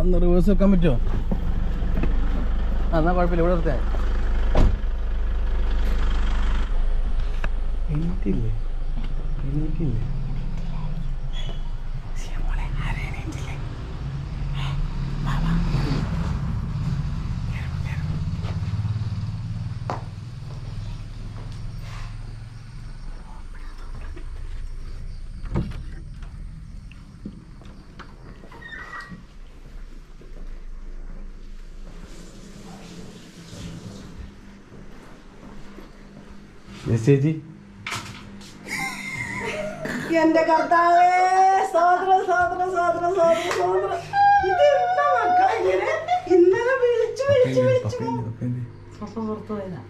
ഒന്ന് റിവേഴ്സ് വെക്കാൻ പറ്റുമോ? എന്നാ കുഴപ്പമില്ല, ഇവിടെ നിർത്താൻ. എണീറ്റില്ലേ? എണീറ്റില്ലേ? ചേച്ചി എന്റെ കർത്താവേ, സോദരം സോദരം സോദരം സോദരം സോദരം. ഇതെന്താ മക്കളെ ഇങ്ങനെ ഇന്നലെ വിളിച്ചു വിളിച്ചു വിളിച്ചു പുറത്തു പോയതാ.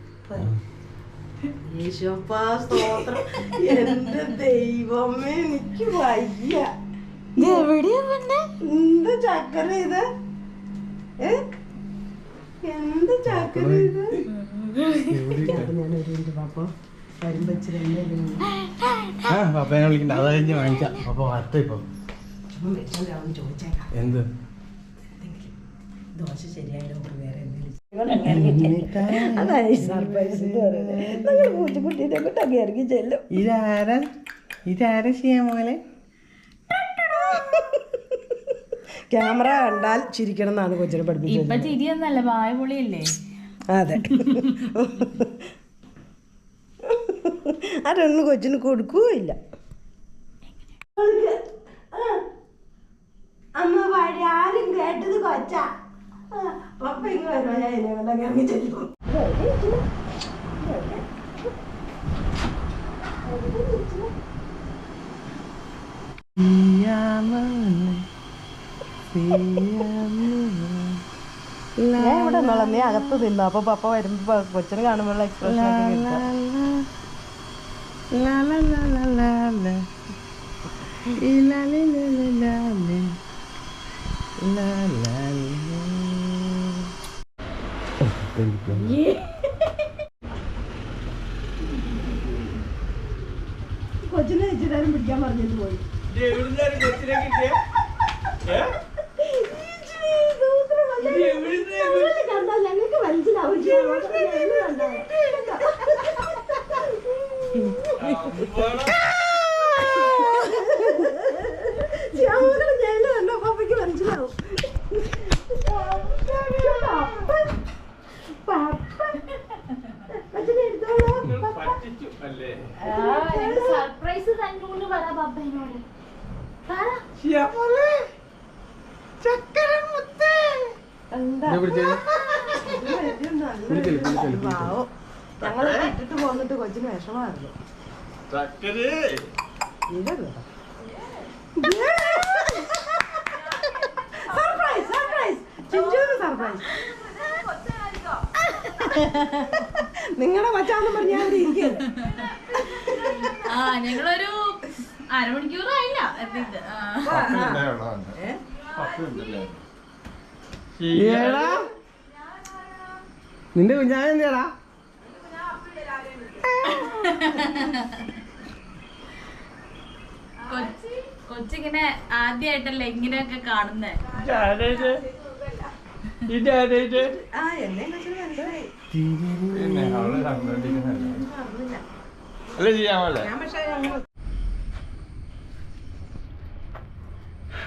യേശുപ്പാ സ്തോത്രം. എന്റെ ദൈവമേ, എനിക്ക് വയ്യ. എന്ത് ചക്കര ഇത്? എന്ത് ചക്കര ഇത്? ഞാനൊരു പാപ്പ വരുമ്പോ പപ്പേനെ വിളിക്കണ്ട, അത് കഴിഞ്ഞ് വാങ്ങിക്കാം. പപ്പ വരട്ടെ. ഇപ്പം ചോദിച്ചേക്കാം എന്ത് ദോശ ശരിയായാലും വേറെ എന്തെങ്കിലും അതാണ് സർപ്രൈസ് എന്ന് പറയുന്നത്. ഞങ്ങൾ പൂച്ചക്കുട്ടീനെ കൊണ്ട് അങ്ങ് ഇറങ്ങി ചെല്ലും. ഇതാരാ ചെയ്യാൻ പോലെ? ക്യാമറ കണ്ടാൽ ചിരിക്കണം എന്നാണ് കൊച്ചിനെ പഠിപ്പിച്ചത്. ഇപ്പൊ ചിരിയൊന്നല്ല, വായ്പൊളിയല്ലേ? അതെ, അതൊന്നും കൊച്ചിന് കൊടുക്കുകയില്ല. അമ്മ പാടി ആരും കേട്ടത് കൊച്ചാ. പപ്പ ഇങ്ങ് വരുമോ? ഞാൻ എന്നെ കൊണ്ടൊക്കെ ഇറങ്ങി ചെല്ലും. ഞാൻ ഇവിടെ നിന്നോളാം, നീ അകത്ത് തിന്നു. അപ്പൊ പപ്പ വരുമ്പോ കൊച്ചിനെ കാണുമ്പോഴുള്ള എക്സ്പ്രഷൻ കൊച്ചിനെ വെച്ചിട്ടാരും പിടിക്കാൻ പറഞ്ഞിട്ട് പോയി. ഞങ്ങൾക്ക് മനസ്സിലാവും. പപ്പയ്ക്ക് മനസ്സിലാവും. സർപ്രൈസ് തന്നൂന്ന് പറ പപ്പനോട്. ഞങ്ങള് ഇട്ടിട്ട് പോന്നിട്ട് കൊച്ചിന് വിഷമായിരുന്നു. സർപ്രൈസ് സർപ്രൈസ് ചിഞ്ചുവിന് സർപ്രൈസ്. നിങ്ങളുടെ മച്ചാന്ന് പറഞ്ഞ ഞാൻ ഇവിടെ ഇരിക്കുന്നു. ഞങ്ങളൊരു അരമണിക്കൂറായില്ല എത്തിയിട്ട്. നിന്റെ കുഞ്ഞാനെന്താടാ? കൊച്ചിങ്ങനെ ആദ്യമായിട്ടല്ലേ ഇങ്ങനെയൊക്കെ കാണുന്നേ.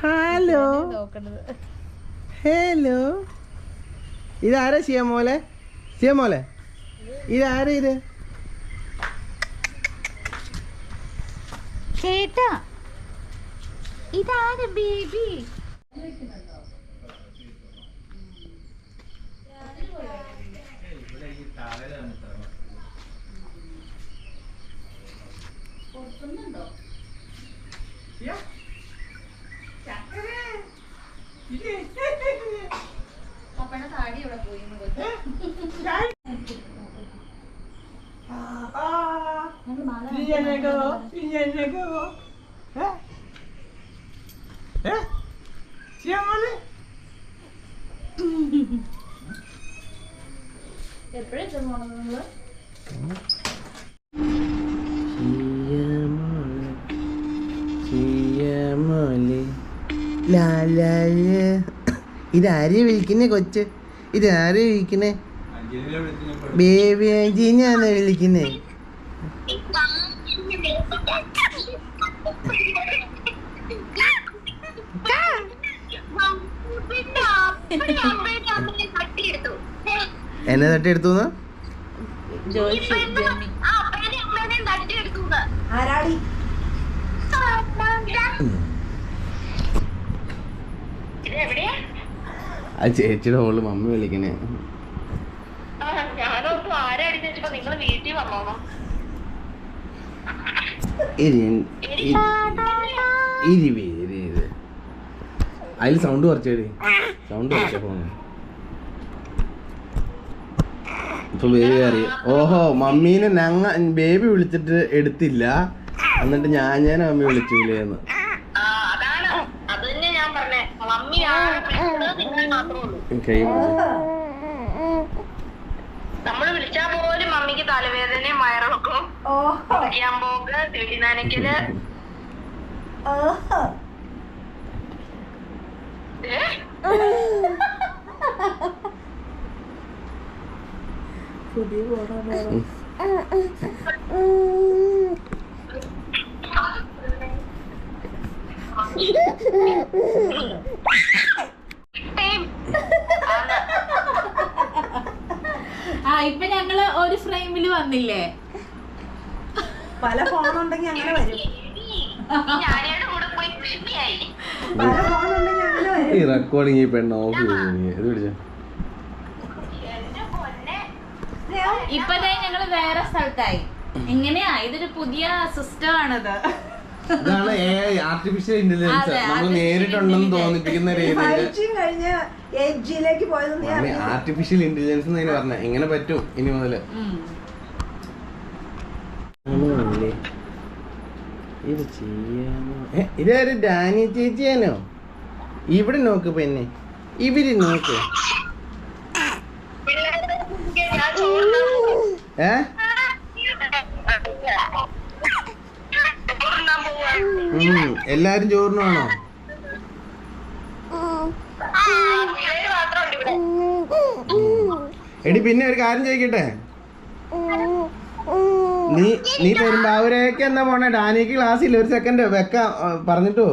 ഹലോ ഹലോ, ഇതാരാ ചെയ്യാമോലെ? ചെയ്യാമോലെ, ഇതാരാ ഇത്? ചേട്ടാ, ഇതാരാ ബേബി? പപ്പയുടെ താടി ഇവിടെ പോയി. എപ്പോഴാ പോണത് നിങ്ങള്? ഇതാരെയാ വിളിക്കുന്നേ കൊച്ച്? ഇതാരെയാ വിളിക്കുന്നേ? ബേബി ആന്റീനെയാണോ വിളിക്കുന്നേ? എന്നെ തട്ടിയെടുത്തു? ആരാടി? ആ ചേച്ചിയുടെ മോള് മമ്മി വിളിക്കണേ. അതിൽ സൗണ്ട് കുറച്ചേടി, സൗണ്ട് കുറച്ച ഫോണ്. ഇപ്പൊ ബേബി അറിയാം. ഓഹോ, മമ്മീനെ ബേബി വിളിച്ചിട്ട് എടുത്തില്ല, എന്നിട്ട് ഞാൻ മമ്മി വിളിച്ചില്ലേന്ന്. നമ്മള് വിളിച്ചാ പോലും മമ്മിക്ക് തലവേദനയും വയറിളക്കും, കുടിക്കാൻ പോക്ക്, ചെടി നനയ്ക്കല്. പുതിയ ഇപ്പൊ ഞങ്ങള് ഒരു ഫ്രെയിമില് വന്നില്ലേ? പല ഫോണുണ്ടെങ്കിൽ അങ്ങനെ വരും. ഞാനയുടെ കൂടെ പോയി കൃഷിയായി. പല ഫോണുണ്ടെങ്കിൽ അങ്ങനെ വരും. ഈ റെക്കോർഡിങ് ഈ പെണ്ണ് ഓഫ് ചെയ്ത് പിടിച്ച. ഇപ്പൊ ഞങ്ങള് വേറെ സ്ഥലത്തായി. എങ്ങനെയാ? ഇതൊരു പുതിയ സിസ്റ്റം ആണിത്. ഇതാണ് ആർട്ടിഫിഷ്യൽ ഇന്റലിജൻസ്. നമ്മൾ നേരിട്ടുണ്ടെന്ന് തോന്നിപ്പിക്കുന്ന രീതിയിൽ എഡ്ജിലേക്ക് പോയത്. ആർട്ടിഫിഷ്യൽ ഇന്റലിജൻസ് എന്ന് പറഞ്ഞ എങ്ങനെ പറ്റും ഇനി മുതല്? ഇത് ചെയ്യാമോ? ഇതൊരു ഡാനി ചേച്ചിയാണോ? ഇവിടെ നോക്ക് പെണ്ണെ, ഇവര് നോക്ക്. എല്ലാരും ചോറിനാണോ? എടി പിന്നെ ഒരു കാര്യം ചോദിക്കട്ടെ, നീ പെരുമ്പാവൂരേക്ക് എന്നാ പോണേ? ഡാനിക്ക് ക്ലാസ്സിൽ ഒരു സെക്കൻഡ് വെക്ക പറഞ്ഞിട്ടോ.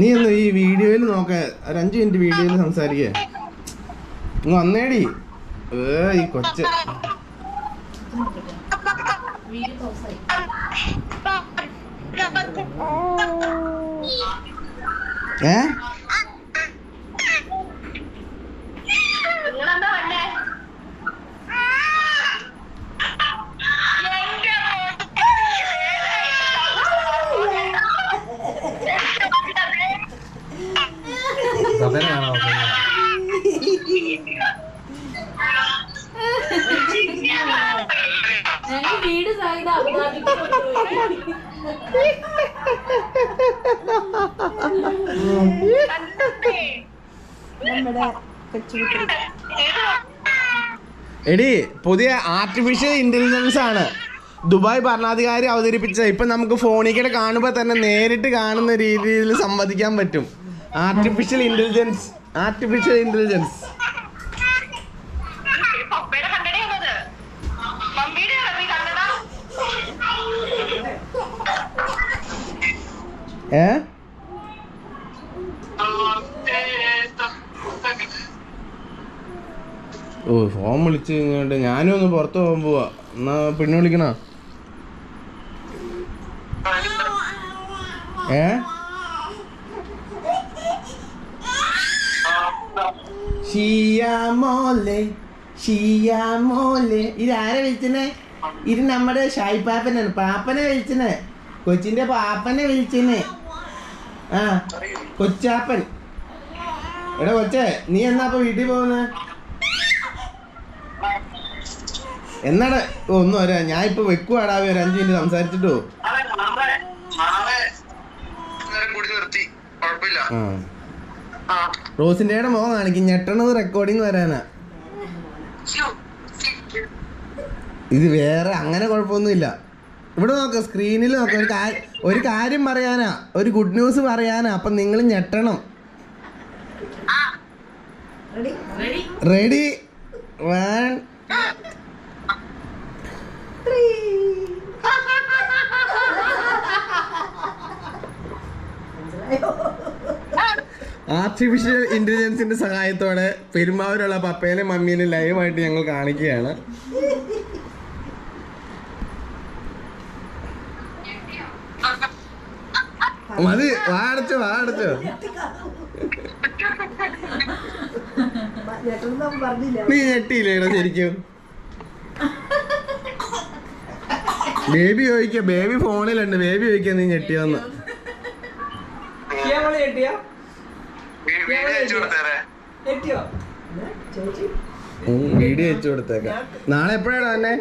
നീ ഒന്ന് ഈ വീഡിയോയിൽ നോക്ക, ഒരു 5 മിനിറ്റ് വീഡിയോയിൽ സംസാരിക്കേ. വന്നേടി ഈ കൊച്ച്. വീട് സാധ്യത അബുദാബിക്ക് എടി പുതിയ ആർട്ടിഫിഷ്യൽ ഇന്റലിജൻസ് ആണ് ദുബായ് ഭരണാധികാരി അവതരിപ്പിച്ചത്. ഇപ്പൊ നമുക്ക് ഫോണിൽ കൂടെ കാണുമ്പോ തന്നെ നേരിട്ട് കാണുന്ന രീതിയിൽ സംവദിക്കാൻ പറ്റും. Artificial intelligence, artificial intelligence. ഓ ഫോൺ വിളിച്ച് കഴിഞ്ഞിട്ട് ഞാനും ഒന്ന് പുറത്ത് പോകാൻ പോവാ. എന്നാ പിന്നെ വിളിക്കണ? ഷിയാമോലെ ഷിയാമോലെ. ഇതാരെ വിളിച്ചനെ? ഇത് നമ്മുടെ ഷായി പാപ്പനാണ്. പാപ്പനെ വിളിച്ചനെ, കൊച്ചിന്റെ പാപ്പനെ വിളിച്ചനെ. ആ കൊച്ചാപ്പൻ. എടാ കൊച്ചേ, നീ എന്നാ അപ്പൊ വീട്ടിൽ പോകുന്നത്? എന്നാടാ? ഒന്നും വരാ, ഞാൻ ഇപ്പൊ വെക്കുവാടാ. ഒരു 5 മിനിറ്റ് സംസാരിച്ചിട്ടോ. റോസിന്റെ മുഖം കാണിക്കും. ഞെട്ടണത് റെക്കോർഡിങ് വരാനാ. ഇത് വേറെ അങ്ങനെ കുഴപ്പമൊന്നുമില്ല. ഇവിടെ നോക്ക, സ്ക്രീനിൽ നോക്ക. ഒരു കാര്യം പറയാനാ, ഒരു ഗുഡ് ന്യൂസ് പറയാനാ. അപ്പം നിങ്ങൾ ഞെട്ടണം. റെഡി 1 ആർട്ടിഫിഷ്യൽ ഇന്റലിജൻസിന്റെ സഹായത്തോടെ പെരുമ്പാവൂരുള്ള പപ്പേനെ മമ്മീനെ ലൈവായിട്ട് ഞങ്ങൾ കാണിക്കുകയാണ്. മതി, വാടച്ചോ. നീ ഞെട്ടിയില്ലേടോ ശരിക്കും? ബേബി ചോദിക്ക, ബേബി ഫോണിലുണ്ട്. ബേബി ചോദിക്കാ നീ ഞെട്ടിയോന്ന്. വീഡിയോ അയച്ചു കൊടുത്തേക്കാം. നാളെ എപ്പോഴാണ് തന്നെ?